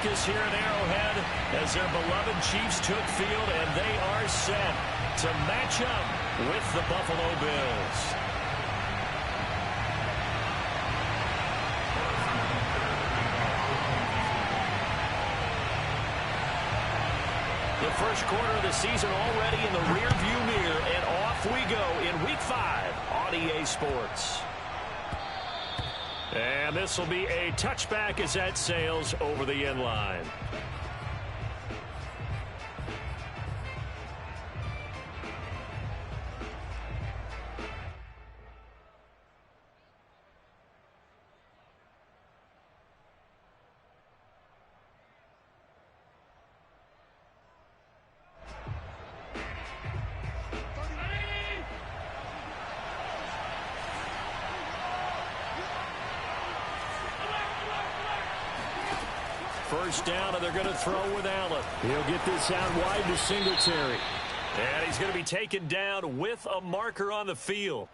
focus here at Arrowhead as their beloved Chiefs took field, and they are set to match up with the Buffalo Bills. The first quarter of the season already in the rearview mirror, and off we go in Week 5 on EA Sports. And this will be a touchback as that sails over the end line. First down, and they're going to throw with Allen. He'll get this out wide to Singletary. And he's going to be taken down with a marker on the field.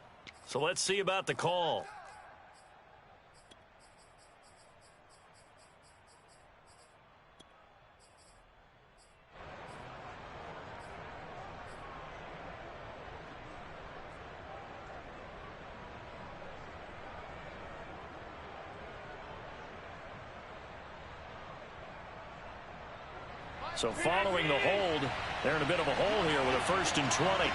So let's see about the call. So following the hold, they're in a bit of a hole here with a 1st and 20.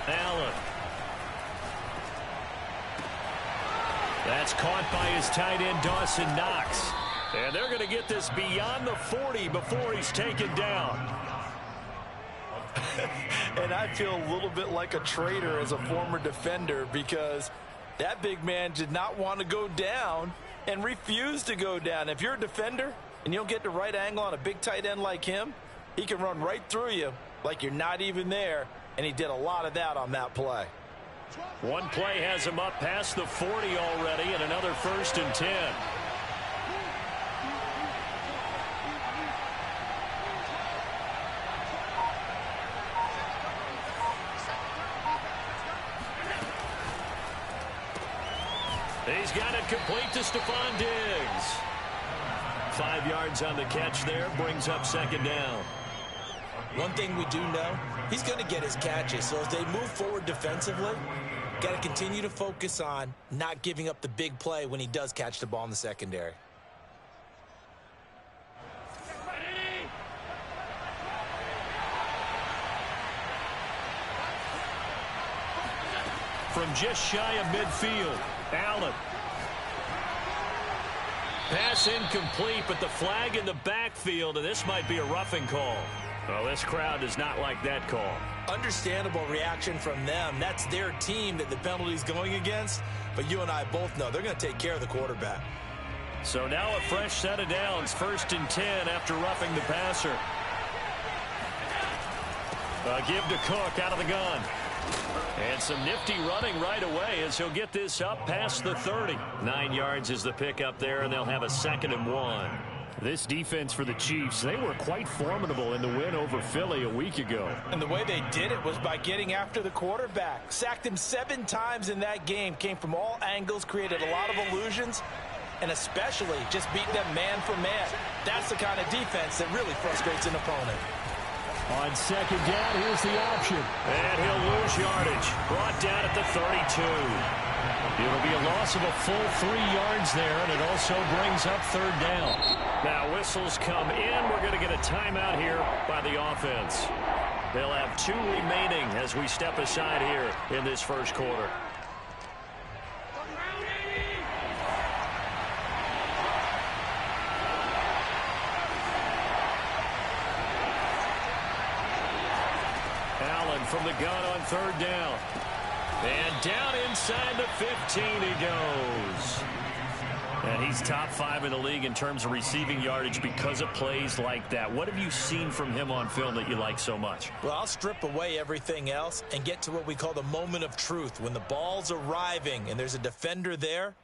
Allen. That's caught by his tight end, Dawson Knox. And they're going to get this beyond the 40 before he's taken down. And I feel a little bit like a traitor as a former defender because that big man did not want to go down and refused to go down. If you're a defender and you don't get the right angle on a big tight end like him, he can run right through you like you're not even there, and he did a lot of that on that play. One play has him up past the 40 already, and another 1st and 10. He's got it complete to Stephon Diggs. 5 yards on the catch there, brings up 2nd down. One thing we do know, he's going to get his catches. So as they move forward defensively, got to continue to focus on not giving up the big play when he does catch the ball in the secondary. From just shy of midfield, Allen. Pass incomplete, but the flag in the backfield, and this might be a roughing call. Well, this crowd does not like that call. Understandable reaction from them. That's their team that the penalty's going against. But you and I both know they're going to take care of the quarterback. So now a fresh set of downs. 1st and 10 after roughing the passer. Give to Cook out of the gun. And some nifty running right away as he'll get this up past the 30. 9 yards is the pickup there, and they'll have a 2nd and 1. This defense for the Chiefs, they were quite formidable in the win over Philly a week ago. And the way they did it was by getting after the quarterback. Sacked him 7 times in that game. Came from all angles, created a lot of illusions, and especially just beat them man for man. That's the kind of defense that really frustrates an opponent. On 2nd down, here's the option. And he'll lose yardage. Brought down at the 32. It'll be a loss of a full 3 yards there, and it also brings up 3rd down. Now whistles come in. We're going to get a timeout here by the offense. They'll have 2 remaining as we step aside here in this first quarter. Allen from the gun on 3rd down. And down inside the 15 he goes. And he's top 5 in the league in terms of receiving yardage because of plays like that. What have you seen from him on film that you like so much? Well, I'll strip away everything else and get to what we call the moment of truth. When the ball's arriving and there's a defender there,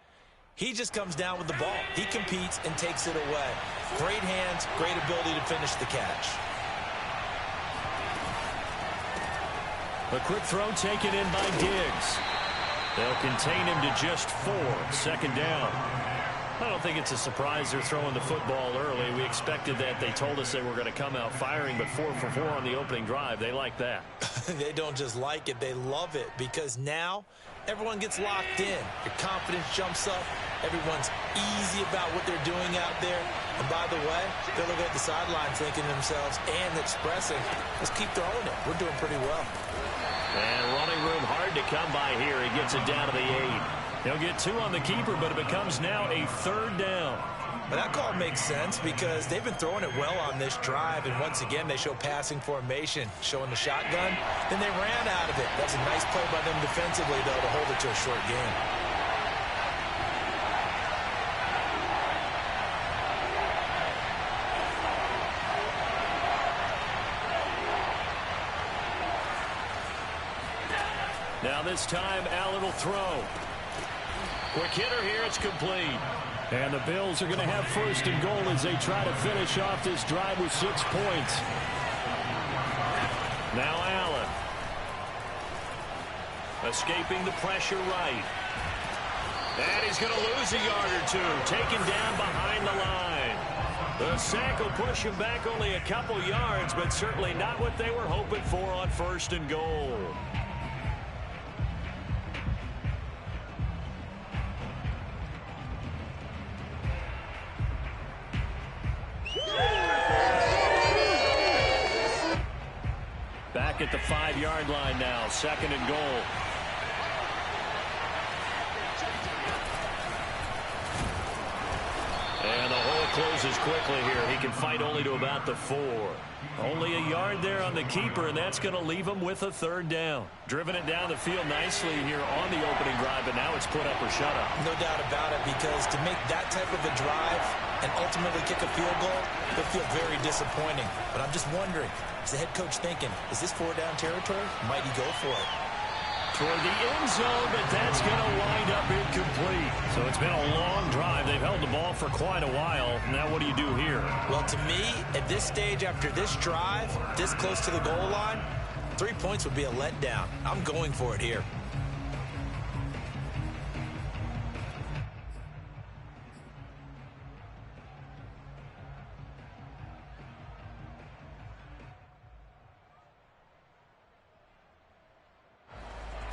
he just comes down with the ball. He competes and takes it away. Great hands, great ability to finish the catch. A quick throw taken in by Diggs. They'll contain him to just 4. Second down. I don't think it's a surprise they're throwing the football early. We expected that. They told us they were going to come out firing, but 4 for 4 on the opening drive. They like that. They don't just like it, they love it, because now everyone gets locked in. Your confidence jumps up. Everyone's easy about what they're doing out there. And by the way, they're looking at the sideline thinking to themselves and expressing, let's keep throwing it. We're doing pretty well. And running room hard to come by here. He gets it down to the 8. He'll get 2 on the keeper, but it becomes now a 3rd down. But that call makes sense because they've been throwing it well on this drive, and once again they show passing formation, showing the shotgun. Then they ran out of it. That's a nice play by them defensively, though, to hold it to a short game. Now this time, Allen will throw. Quick hitter here, it's complete. And the Bills are going to have 1st and goal as they try to finish off this drive with 6 points. Now Allen. Escaping the pressure right. And he's going to lose a yard or 2. Taken down behind the line. The sack will push him back only a couple yards, but certainly not what they were hoping for on 1st and goal. Back at the 5-yard line now, 2nd and goal. And the hole closes quickly here. He can fight only to about the 4. Only a yard there on the keeper, and that's going to leave him with a 3rd down. Driven it down the field nicely here on the opening drive, but now it's put up or shut up. No doubt about it, because to make that type of a drive and ultimately kick a field goal, it'll feel very disappointing. But I'm just wondering, is the head coach thinking, is this 4-down territory? Might he go for it? Toward the end zone, but that's going to wind up incomplete. So it's been a long drive. They've held the ball for quite a while. Now what do you do here? Well, to me, at this stage after this drive, this close to the goal line, 3 points would be a letdown. I'm going for it here.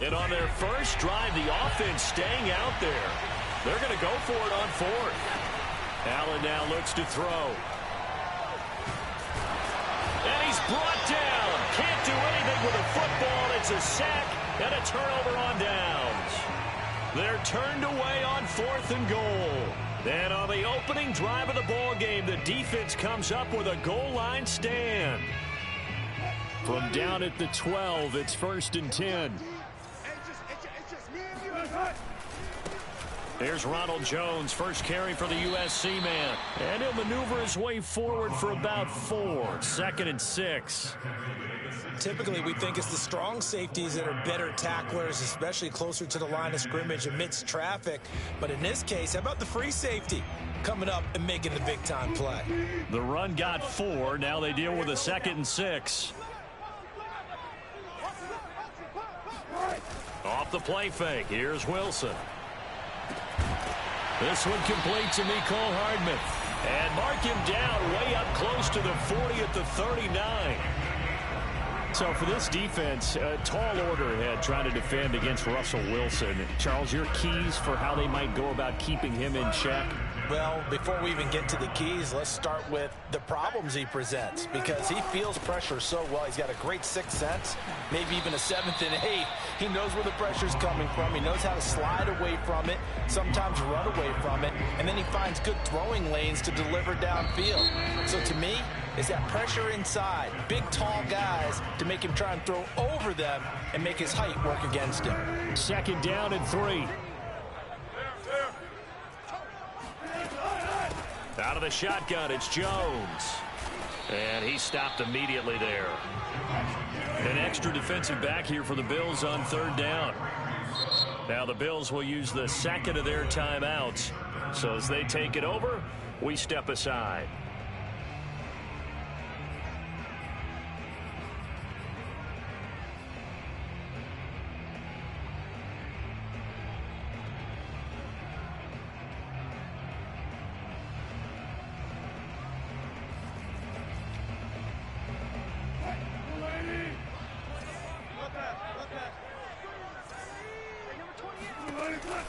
And on their first drive, the offense staying out there. They're going to go for it on 4th. Allen now looks to throw. And he's brought down. Can't do anything with a football. It's a sack and a turnover on downs. They're turned away on 4th and goal. And on the opening drive of the ball game, the defense comes up with a goal line stand. From down at the 12, it's 1st and 10. Here's Ronald Jones, first carry for the USC man. And he'll maneuver his way forward for about 4. 2nd and 6. Typically, we think it's the strong safeties that are better tacklers, especially closer to the line of scrimmage amidst traffic. But in this case, how about the free safety coming up and making the big-time play? The run got 4. Now they deal with a 2nd and 6. Off the play fake. Here's Wilson. This one complete to Mecole Hardman. And mark him down way up close to the 40 at the 39. So for this defense, a tall order ahead trying to defend against Russell Wilson. Charles, your keys for how they might go about keeping him in check? Well, before we even get to the keys, let's start with the problems he presents, because he feels pressure so well. He's got a great sixth sense, maybe even a 7th and 8. He knows where the pressure's coming from. He knows how to slide away from it, sometimes run away from it, and then he finds good throwing lanes to deliver downfield. So to me, it's that pressure inside, big, tall guys to make him try and throw over them and make his height work against him. 2nd down and 3. Out of the shotgun, it's Jones. And he stopped immediately there. An extra defensive back here for the Bills on 3rd down. Now the Bills will use the 2nd of their timeouts. So as they take it over, we step aside.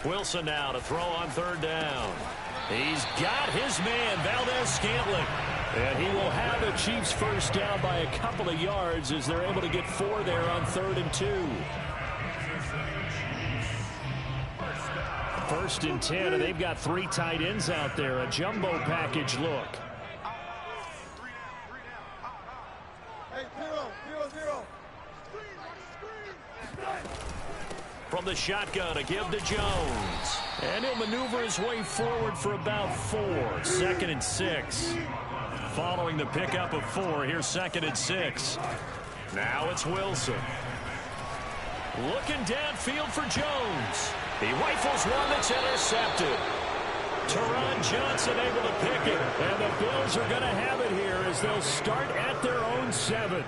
Wilson now to throw on third down. He's got his man, Valdez-Scantling. And he will have the Chiefs first down by a couple of yards as they're able to get 4 there on 3rd and 2. 1st and 10, and they've got 3 tight ends out there. A jumbo package look. From the shotgun, a give to Jones. And he'll maneuver his way forward for about 4. 2nd and 6. Following the pickup of 4, here's 2nd and 6. Now it's Wilson. Looking downfield for Jones. He rifles one that's intercepted. Teron Johnson able to pick it. And the Bills are going to have it here as they'll start at their own 7.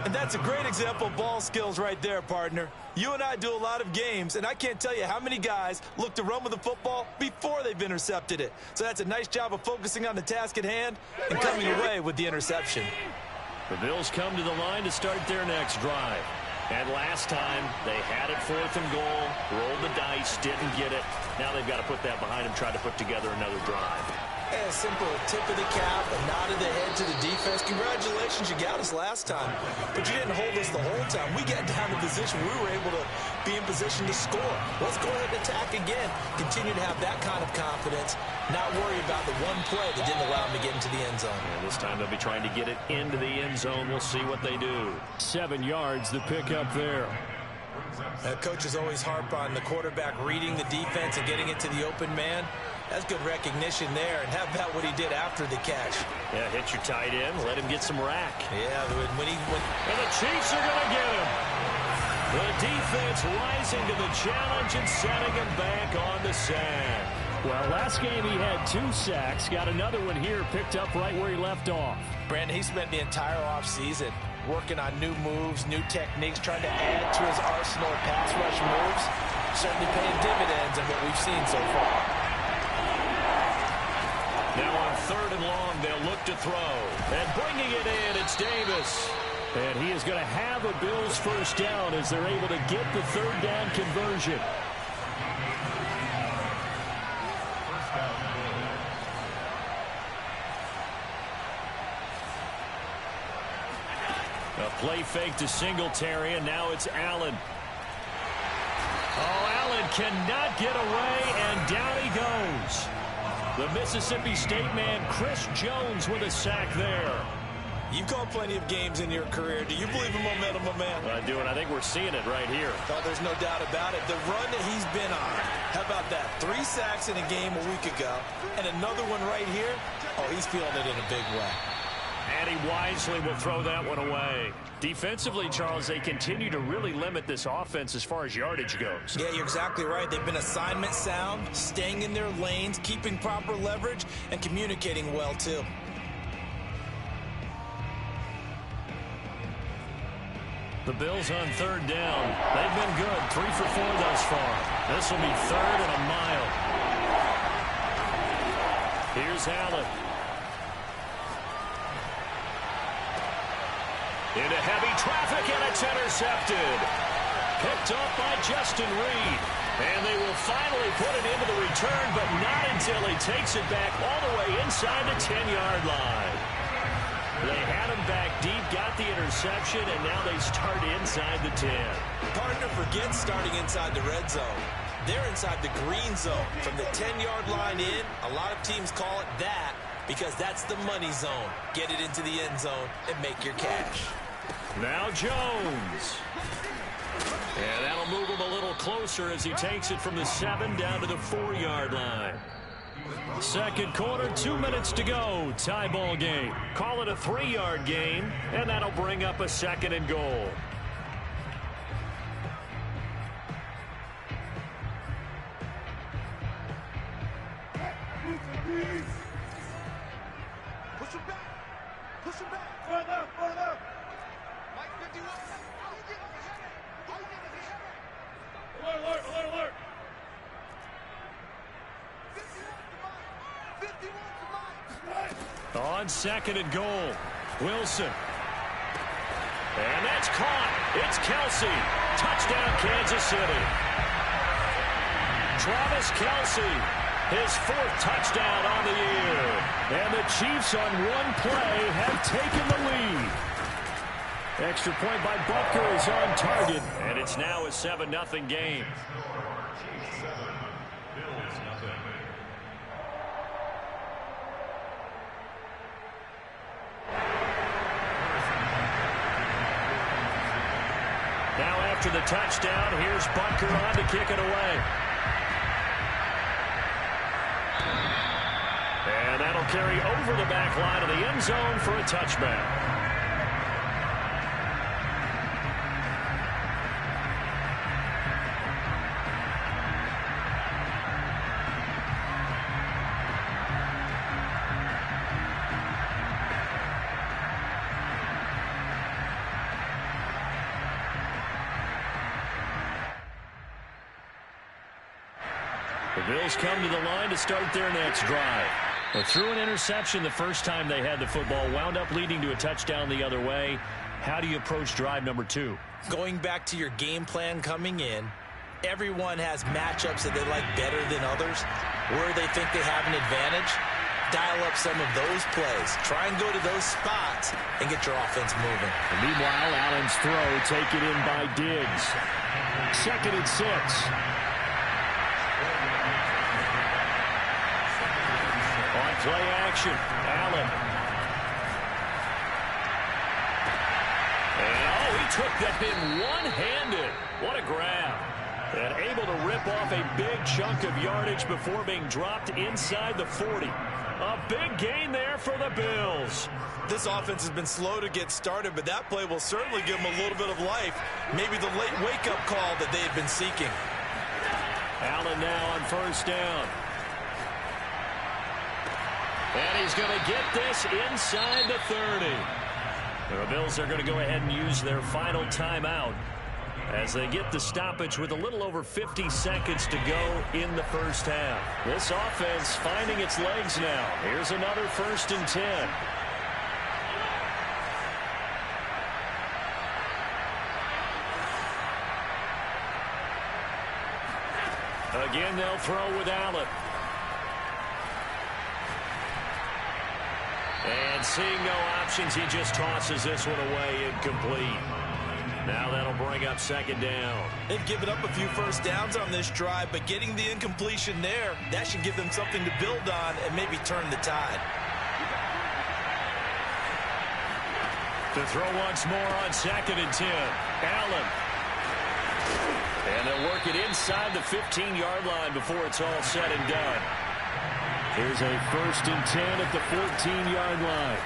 And that's a great example of ball skills right there, partner. You and I do a lot of games, and I can't tell you how many guys look to run with the football before they've intercepted it. So that's a nice job of focusing on the task at hand and coming away with the interception. The Bills come to the line to start their next drive. And last time, they had it 4th and goal, rolled the dice, didn't get it. Now they've got to put that behind them, try to put together another drive. A simple tip of the cap, a nod of the head to the defense. Congratulations, you got us last time. But you didn't hold us the whole time. We got down to position. We were able to be in position to score. Let's go ahead and attack again. Continue to have that kind of confidence. Not worry about the one play that didn't allow them to get into the end zone. And this time they'll be trying to get it into the end zone. We'll see what they do. 7 yards, the pickup there. Coaches always harp on the quarterback reading the defense and getting it to the open man. That's good recognition there. And how about what he did after the catch? Yeah, hit your tight end, let him get some rack. Yeah, and the Chiefs are going to get him. The defense rising to the challenge and setting him back on the sack. Well, last game he had 2 sacks. Got another one here, picked up right where he left off. Brandon, he spent the entire offseason working on new moves, new techniques, trying to add to his arsenal of pass rush moves. Certainly paying dividends in what we've seen so far. Now on 3rd and long, they'll look to throw. And bringing it in, it's Davis. And he is going to have a Bills first down as they're able to get the 3rd down conversion. A play fake to Singletary, and now it's Allen. Oh, Allen cannot get away, and down he goes. The Mississippi State man, Chris Jones, with a sack there. You've called plenty of games in your career. Do you believe in momentum, my man? I do, and I think we're seeing it right here. Oh, there's no doubt about it. The run that he's been on. How about that? 3 sacks in a game a week ago, and another one right here. Oh, he's feeling it in a big way. And he wisely will throw that one away. Defensively, Charles, they continue to really limit this offense as far as yardage goes. Yeah, you're exactly right. They've been assignment sound, staying in their lanes, keeping proper leverage, and communicating well, too. The Bills on 3rd down. They've been good. 3 for 4 thus far. This will be 3rd and a mile. Here's Allen. Into heavy traffic, and it's intercepted. Picked up by Justin Reed. And they will finally put it into the return, but not until he takes it back all the way inside the 10-yard line. They had him back deep, got the interception, and now they start inside the 10. Partner forgets starting inside the red zone. They're inside the green zone. From the 10-yard line in, a lot of teams call it that because that's the money zone. Get it into the end zone and make your cash. Now Jones. And that'll move him a little closer as he takes it from the 7 down to the 4-yard line. 2nd quarter, 2 minutes to go. Tie ball game. Call it a 3-yard game, and that'll bring up a 2nd and goal. Push him back. Push him back. Further, further. Mike 51. Alert, alert, alert, alert. 51 to Mike. On 2nd and goal, Wilson. And that's caught. It's Kelsey. Touchdown, Kansas City. Travis Kelce, his 4th touchdown on the year. And the Chiefs on one play have taken the lead. Extra point by Butker is on target. And it's now a 7-0 game. Now after the touchdown, here's Butker on to kick it away. And that'll carry over the back line of the end zone for a touchback. The Bills come to the line to start their next drive. They threw an interception the first time they had the football, wound up leading to a touchdown the other way. How do you approach drive number 2? Going back to your game plan coming in, everyone has matchups that they like better than others. Where they think they have an advantage, dial up some of those plays. Try and go to those spots and get your offense moving. And meanwhile, Allen's throw taken in by Diggs. 2nd and 6. On play action, Allen. And, he took that in one-handed. What a grab. And able to rip off a big chunk of yardage before being dropped inside the 40. A big gain there for the Bills. This offense has been slow to get started, but that play will certainly give them a little bit of life. Maybe the late wake-up call that they had been seeking. Allen now on 1st down. And he's going to get this inside the 30. The Bills are going to go ahead and use their final timeout as they get the stoppage with a little over 50 seconds to go in the first half. This offense finding its legs now. Here's another 1st and 10. Again, they'll throw with Allen. And seeing no options, he just tosses this one away incomplete. Now that'll bring up 2nd down. They've given up a few first downs on this drive, but getting the incompletion there, that should give them something to build on and maybe turn the tide. To throw once more on 2nd and 10. Allen. And they'll work it inside the 15-yard line before it's all said and done. Here's a 1st and 10 at the 14-yard line.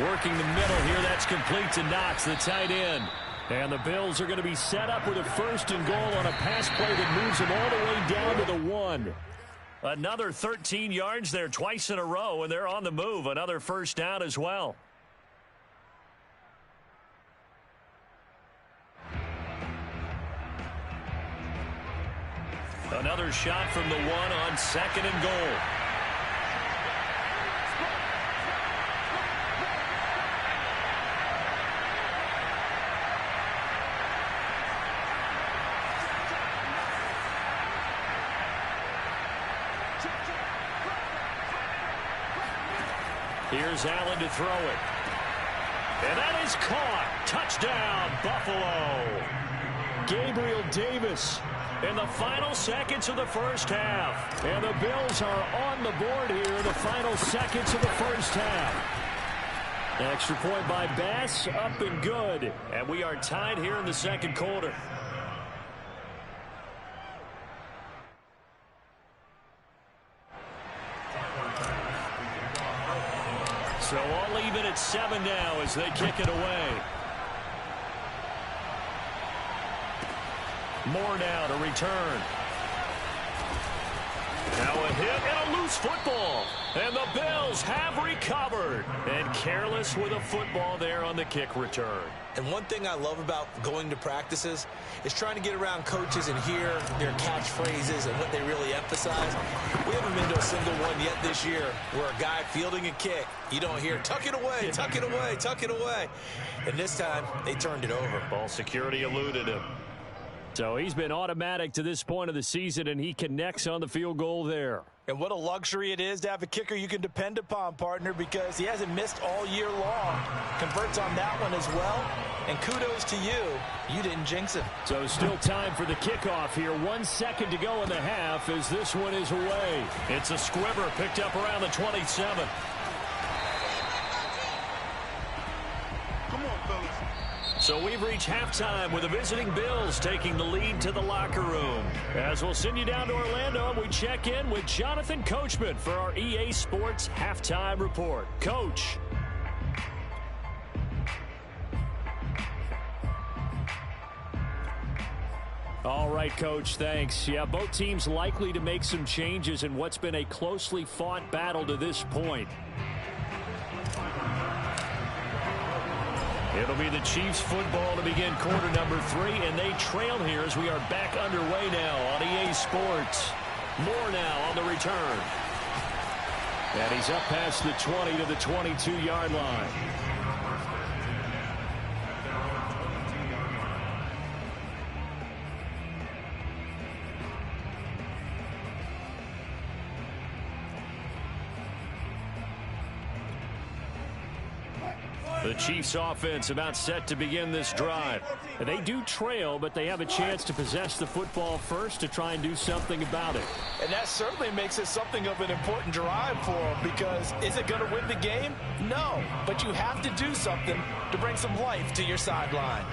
Working the middle here, that's complete to Knox, the tight end. And the Bills are going to be set up with a 1st and goal on a pass play that moves them all the way down to the 1. Another 13 yards there twice in a row, and they're on the move. Another 1st down as well. Another shot from the 1 on 2nd and goal. Here's Allen to throw it. And that is caught. Touchdown, Buffalo. Gabriel Davis in the final seconds of the first half. And the Bills are on the board here in the final seconds of the first half. Extra point by Bass, up and good. And we are tied here in the 2nd quarter. So all even at 7 now as they kick it away. Moore now to return. Now a hit and a loose football. And the Bills have recovered. And careless with a football there on the kick return. And one thing I love about going to practices is trying to get around coaches and hear their catchphrases and what they really emphasize. We haven't been to a single one yet this year where a guy fielding a kick, you don't hear, tuck it away, tuck it away, tuck it away. And this time, they turned it over. Ball security eluded him. So he's been automatic to this point of the season, and he connects on the field goal there. And what a luxury it is to have a kicker you can depend upon, partner, because he hasn't missed all year long. Converts on that one as well. And kudos to you. You didn't jinx him. So still time for the kickoff here. 1 second to go in the half as this one is away. It's a squibber picked up around the 27. Come on, fellas. So we've reached halftime with the visiting Bills taking the lead to the locker room. As we'll send you down to Orlando, we check in with Jonathan Coachman for our EA Sports Halftime Report. Coach. All right, Coach, thanks. Yeah, both teams likely to make some changes in what's been a closely fought battle to this point. It'll be the Chiefs football to begin quarter number 3, and they trail here as we are back underway now on EA Sports. More now on the return. And he's up past the 20 to the 22-yard line. The Chiefs offense about set to begin this drive. They do trail, but they have a chance to possess the football first to try and do something about it. And that certainly makes it something of an important drive for them, because is it going to win the game? No, but you have to do something to bring some life to your sideline.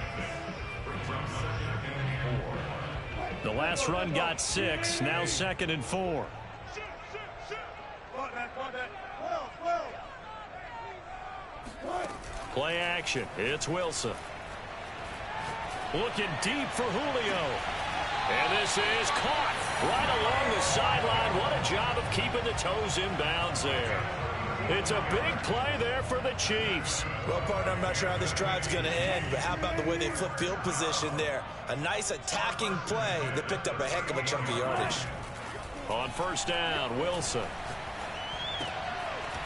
The last run got 6, now 2nd and 4. Play action. It's Wilson. Looking deep for Julio. And this is caught right along the sideline. What a job of keeping the toes in bounds there. It's a big play there for the Chiefs. Well, partner, I'm not sure how this drive's going to end, but how about the way they flip field position there? A nice attacking play that picked up a heck of a chunk of yardage. On first down, Wilson.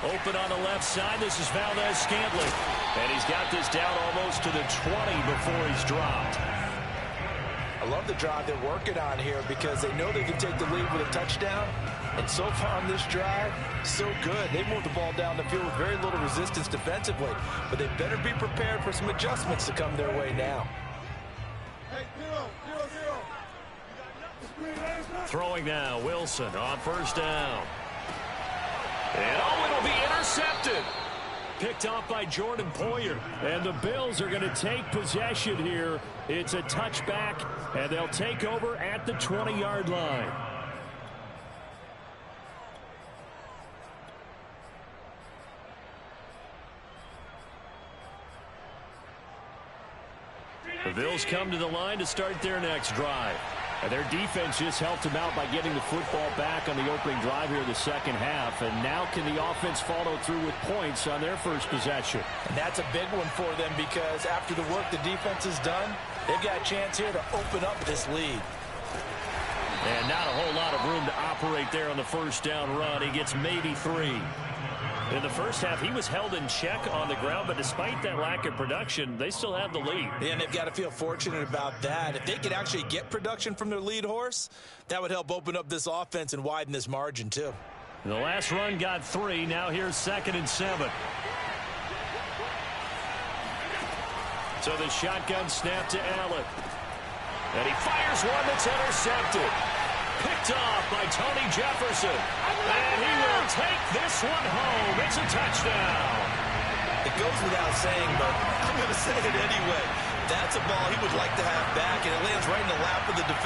Open on the left side. This is Valdez-Scantling. And he's got this down almost to the 20 before he's dropped. I love the drive they're working on here because they know they can take the lead with a touchdown. And so far on this drive, so good. They moved the ball down the field with very little resistance defensively. But they better be prepared for some adjustments to come their way now. Throwing now, Wilson on first down. And oh, it'll be intercepted. Picked off by Jordan Poyer. And the Bills are going to take possession here. It's a touchback, and they'll take over at the 20-yard line. The Bills come to the line to start their next drive. And their defense just helped them out by getting the football back on the opening drive here in the second half. And now can the offense follow through with points on their first possession? And that's a big one for them because after the work the defense has done, they've got a chance here to open up this lead. And not a whole lot of room to operate there on the first down run. He gets maybe 3. In the first half, he was held in check on the ground, but despite that lack of production, they still have the lead. And they've got to feel fortunate about that. If they could actually get production from their lead horse, that would help open up this offense and widen this margin, too. The last run got 3. Now here's 2nd and 7. So the shotgun snap to Allen. And he fires one that's intercepted. Picked off by Tony Jefferson. And he will take this one home. It's a touchdown. It goes without saying, but I'm going to say it anyway. That's a ball he would like to have back, and it lands right in the lap of the defender.